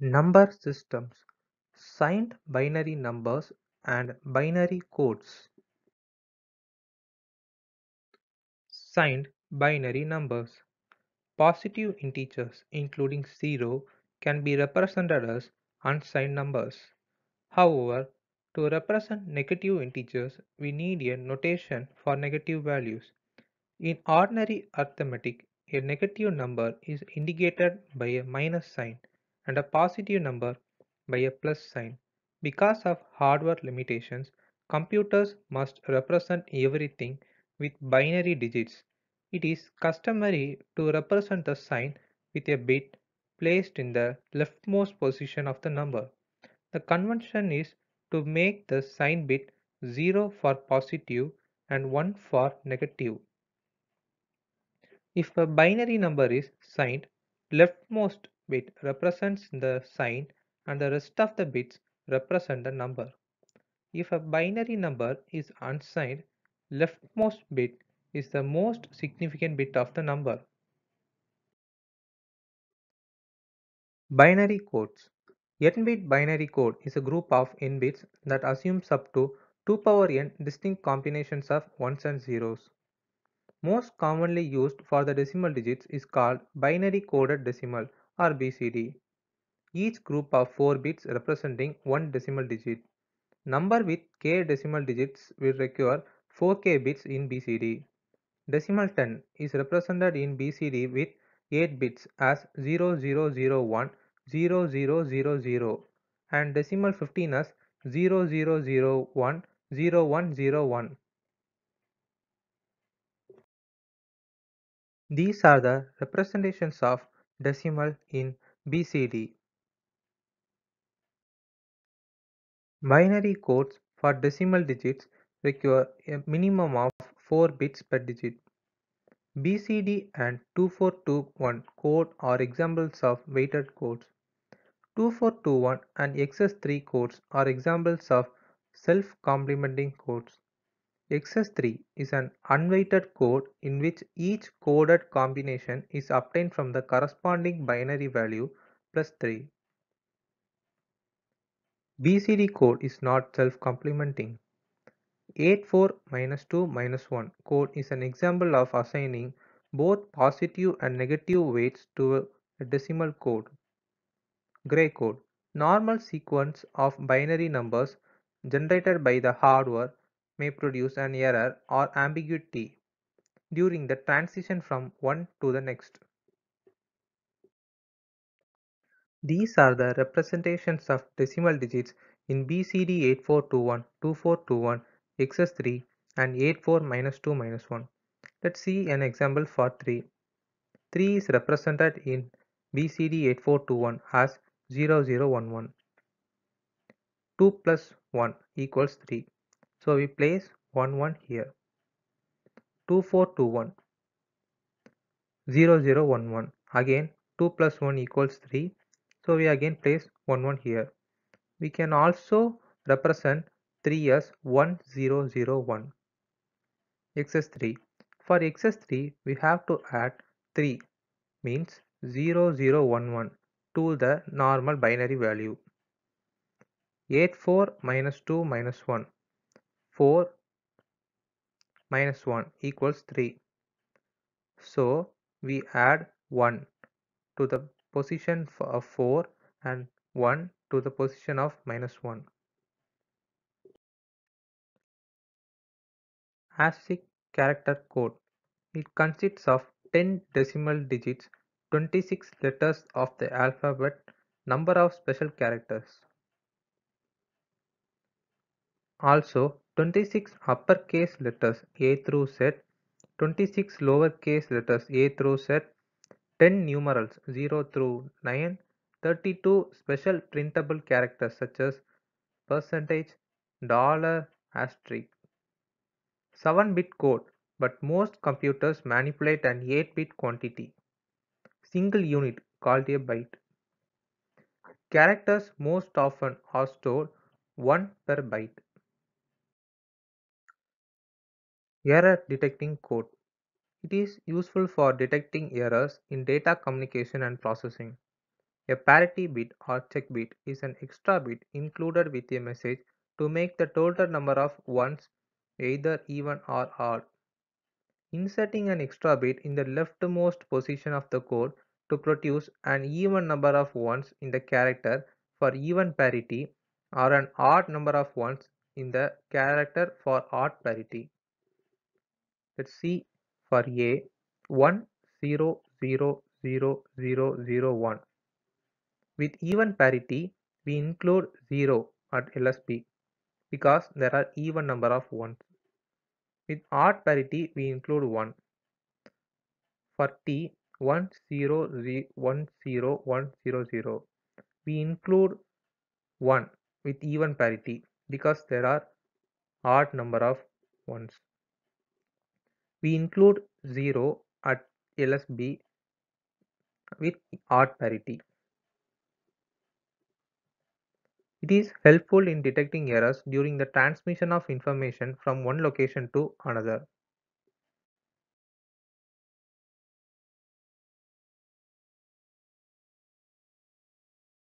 Number systems, signed binary numbers and binary codes. Signed binary numbers. Positive integers including 0 can be represented as unsigned numbers. However, to represent negative integers, we need a notation for negative values. In ordinary arithmetic, a negative number is indicated by a minus sign and a positive number by a plus sign. Because of hardware limitations, computers must represent everything with binary digits. It is customary to represent the sign with a bit placed in the leftmost position of the number. The convention is to make the sign bit 0 for positive and 1 for negative. If a binary number is signed, leftmost bit represents the sign and the rest of the bits represent the number. If a binary number is unsigned, leftmost bit is the most significant bit of the number. Binary codes. N-bit binary code is a group of n bits that assumes up to 2 power n distinct combinations of ones and zeros. Most commonly used for the decimal digits is called binary coded decimal or BCD. Each group of 4 bits representing one decimal digit. Number with k decimal digits will require 4k bits in BCD. Decimal 10 is represented in BCD with 8 bits as 0001, 0000 and decimal 15 as 0001, 0101. These are the representations of decimal in BCD. Binary codes for decimal digits require a minimum of 4 bits per digit. BCD and 2421 code are examples of weighted codes. 2421 and XS3 codes are examples of self-complementing codes. XS3 is an unweighted code in which each coded combination is obtained from the corresponding binary value plus 3. BCD code is not self-complementing. 84 2 1 code is an example of assigning both positive and negative weights to a decimal code. Gray code. Normal sequence of binary numbers generated by the hardware may produce an error or ambiguity during the transition from one to the next. These are the representations of decimal digits in BCD 8421, 2421, XS3 and 84 2 1. Let's see an example for 3. 3 is represented in BCD 8421 as 0011. 2 plus 1 equals 3. So we place 1 1 here. 2421 0011. Again 2 plus 1 equals 3. So we again place 1 1 here. We can also represent 3 as 1001. XS3. For XS3 we have to add 3 means 0011 to the normal binary value. 84 minus 2 minus 1. 4 minus 1 equals 3. So we add 1 to the position of 4 and 1 to the position of minus 1. ASCII character code. It consists of 10 decimal digits, 26 letters of the alphabet, number of special characters. Also 26 uppercase letters A through Z, 26 lowercase letters A through Z, 10 numerals 0 through 9, 32 special printable characters such as percentage, dollar, asterisk. 7-bit code, but most computers manipulate an 8-bit quantity, single unit called a byte. Characters most often are stored 1 per byte. Error detecting code. It is useful for detecting errors in data communication and processing. A parity bit or check bit is an extra bit included with a message to make the total number of ones either even or odd. Inserting an extra bit in the leftmost position of the code to produce an even number of ones in the character for even parity or an odd number of ones in the character for odd parity. Let's see for A 1 0 0 0 0 0 1. With even parity, we include 0 at LSB because there are even number of ones. With odd parity, we include 1. For T 1 0 1 0 1 0 0, we include 1 with even parity because there are odd number of ones. We include 0 at LSB with odd parity. It is helpful in detecting errors during the transmission of information from one location to another.